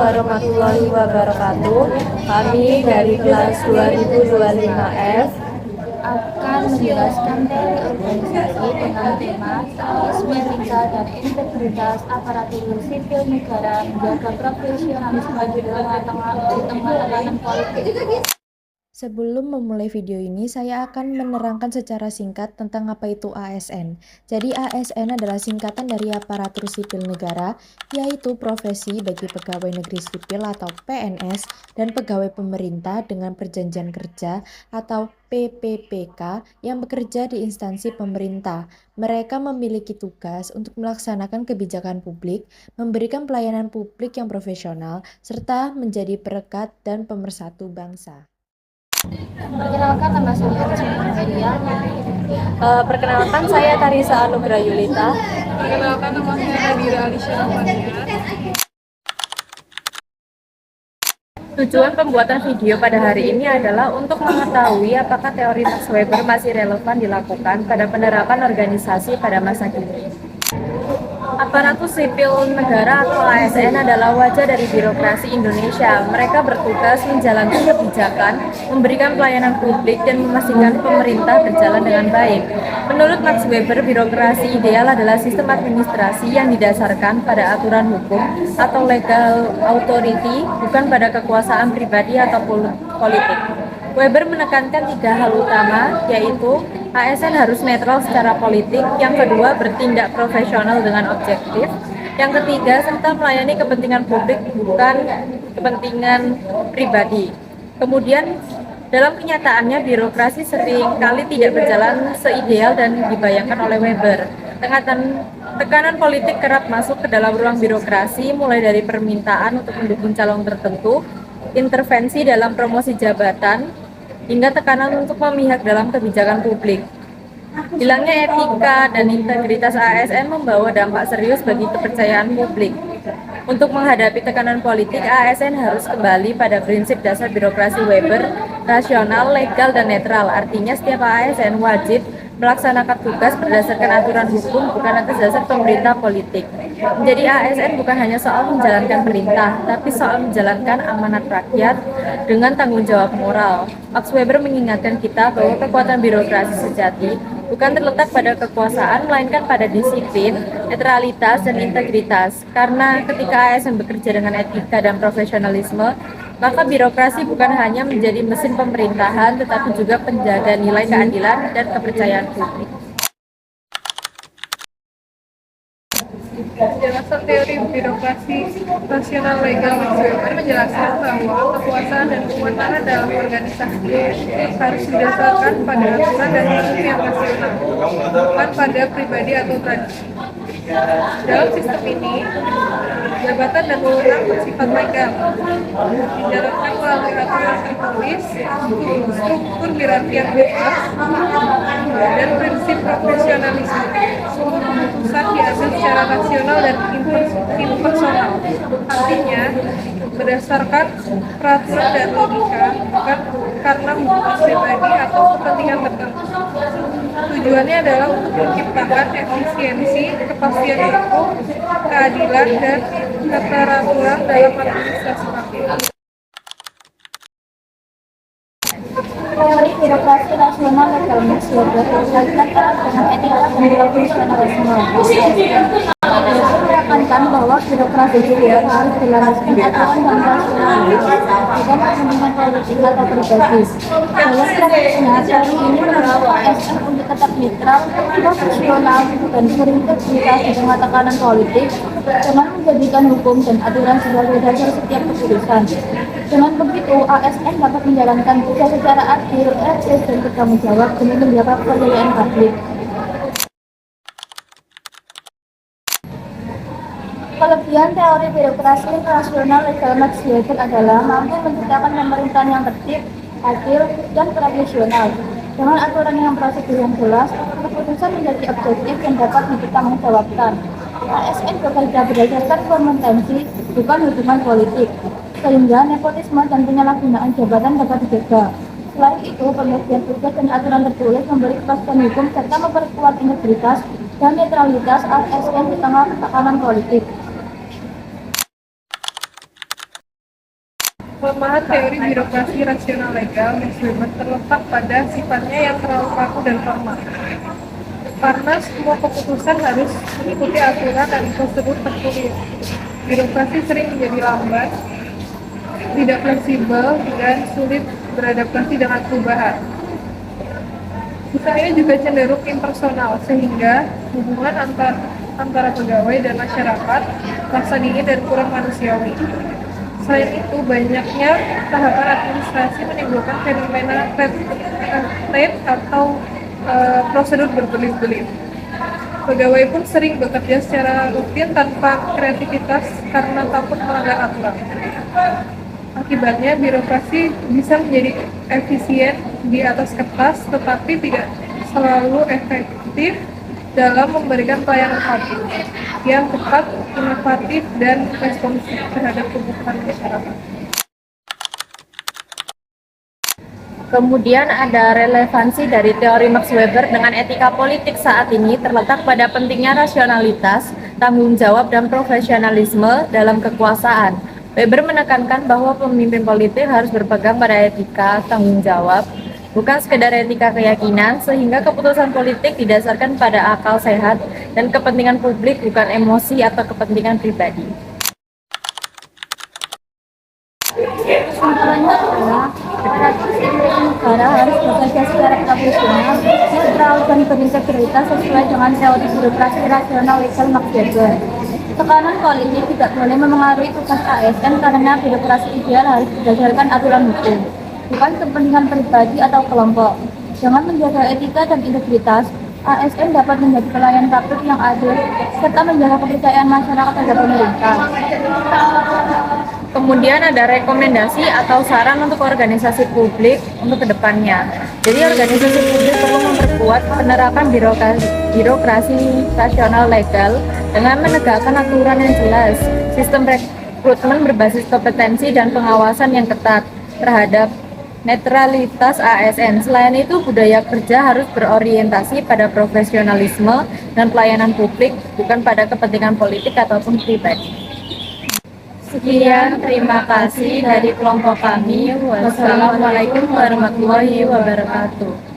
warahmatullahi wabarakatuh. Kami dari kelas 2025F akan menjelaskan teori organisasi dengan tema Statisme Etika dan Integritas Aparatur Sipil Negara Menjaga Profesionalisme di Tengah Tekanan Politik. Sebelum memulai video ini, saya akan menerangkan secara singkat tentang apa itu ASN. Jadi ASN adalah singkatan dari Aparatur Sipil Negara, yaitu profesi bagi pegawai negeri sipil atau PNS dan pegawai pemerintah dengan perjanjian kerja atau PPPK yang bekerja di instansi pemerintah. Mereka memiliki tugas untuk melaksanakan kebijakan publik, memberikan pelayanan publik yang profesional, serta menjadi perekat dan pemersatu bangsa. Perkenalkan, nama saya Rizky Media. Perkenalkan, saya Tarisa Anugrah Yulita. Perkenalkan, nama saya Nadira Alisha Rahmania. Tujuan pembuatan video pada hari ini adalah untuk mengetahui apakah teori Max Weber masih relevan dilakukan pada penerapan organisasi pada masa kini. Aparatur Sipil Negara atau ASN adalah wajah dari birokrasi Indonesia. Mereka bertugas menjalankan kebijakan, memberikan pelayanan publik, dan memastikan pemerintah berjalan dengan baik. Menurut Max Weber, birokrasi ideal adalah sistem administrasi yang didasarkan pada aturan hukum atau legal authority, bukan pada kekuasaan pribadi atau politik. Weber menekankan 3 hal utama, yaitu ASN harus netral secara politik, yang kedua bertindak profesional dengan objektif, yang ketiga serta melayani kepentingan publik bukan kepentingan pribadi. Kemudian dalam kenyataannya birokrasi seringkali tidak berjalan seideal dan dibayangkan oleh Weber. Tekanan politik kerap masuk ke dalam ruang birokrasi, mulai dari permintaan untuk mendukung calon tertentu, intervensi dalam promosi jabatan, hingga tekanan untuk memihak dalam kebijakan publik. Hilangnya etika dan integritas ASN membawa dampak serius bagi kepercayaan publik. Untuk menghadapi tekanan politik, ASN harus kembali pada prinsip dasar birokrasi Weber, rasional, legal, dan netral. Artinya setiap ASN wajib melaksanakan tugas berdasarkan aturan hukum, bukan atas dasar pemerintah politik. Menjadi ASN bukan hanya soal menjalankan perintah, tapi soal menjalankan amanat rakyat dengan tanggung jawab moral. Max Weber mengingatkan kita bahwa kekuatan birokrasi sejati bukan terletak pada kekuasaan, melainkan pada disiplin, netralitas, dan integritas. Karena ketika ASN bekerja dengan etika dan profesionalisme, maka birokrasi bukan hanya menjadi mesin pemerintahan, tetapi juga penjaga nilai keadilan dan kepercayaan publik. Penjelasan teori birokrasi rasional legal Max Weber menjelaskan bahwa kekuasaan dan kewenangan dalam organisasi harus didasarkan pada aturan dan hukum yang rasional, bukan pada pribadi atau tradisi. Dalam sistem ini, jabatan dan wewenang bersifat legal, dijalankan melalui aturan tertulis, struktur hierarki yang bebas, dan prinsip profesionalisme. Semua keputusan diambil secara rasional dan impersonal, artinya berdasarkan peraturan dan logika, bukan karena hubungan pribadi atau kepentingan tertentu. Tujuannya adalah untuk menciptakan efisiensi, kepastian hukum, keadilan, dan keteraturan dalam administrasi rakyat. Teori birokrasi rasional legal Max Weber berkaitan erat dengan etika dan profesionalisme. Menekankan bahwa birokrasi juga harus dilandaskan aturan dan rasional, bukan kepentingan politik atau pribadi. Dalam praktiknya, teori ini mendorong ASN untuk tetap netral, profesional, dan berintegritas di tengah tekanan politik, dengan menjadikan hukum dan aturan sebagai dasar setiap keputusan. Dengan begitu, ASN dapat menjalankan tugas secara adil, etis, dan bertanggung jawab demi menjaga kepercayaan publik. Kelebihan teori birokrasi rasional legal Max Weber adalah mampu menciptakan pemerintahan yang tertib, adil, dan profesional. Dengan aturan yang prosedur yang jelas, keputusan menjadi objektif dan dapat dipertanggungjawabkan. ASN bekerja berdasarkan kompetensi, bukan hubungan politik, sehingga nepotisme dan penyalahgunaan jabatan dapat dijaga. Selain itu, pembagian tugas dan aturan tertulis memberi kepastian hukum serta memperkuat integritas dan netralitas ASN di tengah tekanan politik. Kelemahan teori birokrasi rasional legal Max Weber terletak pada sifatnya yang terlalu kaku dan formal. Karena semua keputusan harus mengikuti aturan dan prosedur tertulis. Birokrasi sering menjadi lambat, tidak fleksibel, dan sulit beradaptasi dengan perubahan. Sistem ini juga cenderung impersonal, sehingga hubungan antara pegawai dan masyarakat terasa dingin dan kurang manusiawi. Selain itu, banyaknya tahapan administrasi menimbulkan fenomena red tape atau prosedur berbelit-belit. Pegawai pun sering bekerja secara rutin tanpa kreativitas karena takut melanggar aturan. Akibatnya, birokrasi bisa menjadi efisien di atas kertas, tetapi tidak selalu efektif dalam memberikan pelayanan publik yang tepat, inovatif, dan responsif terhadap kebutuhan masyarakat. Kemudian ada relevansi dari teori Max Weber dengan etika politik saat ini terletak pada pentingnya rasionalitas, tanggung jawab, dan profesionalisme dalam kekuasaan. Weber menekankan bahwa pemimpin politik harus berpegang pada etika, tanggung jawab, bukan sekedar etika keyakinan, sehingga keputusan politik didasarkan pada akal sehat dan kepentingan publik, bukan emosi atau kepentingan pribadi. Kesimpulannya adalah aparatur sipil negara harus bekerja secara profesional, netral, dan berintegritas sesuai dengan teori birokrasi rasional legal Max Weber. Tekanan politik tidak boleh memengaruhi tugas ASN karena birokrasi ideal harus berdasarkan aturan hukum, bukan kepentingan pribadi atau kelompok. Dengan menjaga etika dan integritas, ASN dapat menjadi pelayan publik yang adil serta menjaga kepercayaan masyarakat terhadap pemerintah. Kemudian ada rekomendasi atau saran untuk organisasi publik untuk kedepannya. Jadi organisasi publik perlu memperkuat penerapan birokrasi rasional legal dengan menegakkan aturan yang jelas, sistem rekrutmen berbasis kompetensi dan pengawasan yang ketat terhadap netralitas ASN. Selain itu, budaya kerja harus berorientasi pada profesionalisme dan pelayanan publik, bukan pada kepentingan politik ataupun pribadi. Sekian, terima kasih dari kelompok kami. Wassalamualaikum warahmatullahi wabarakatuh.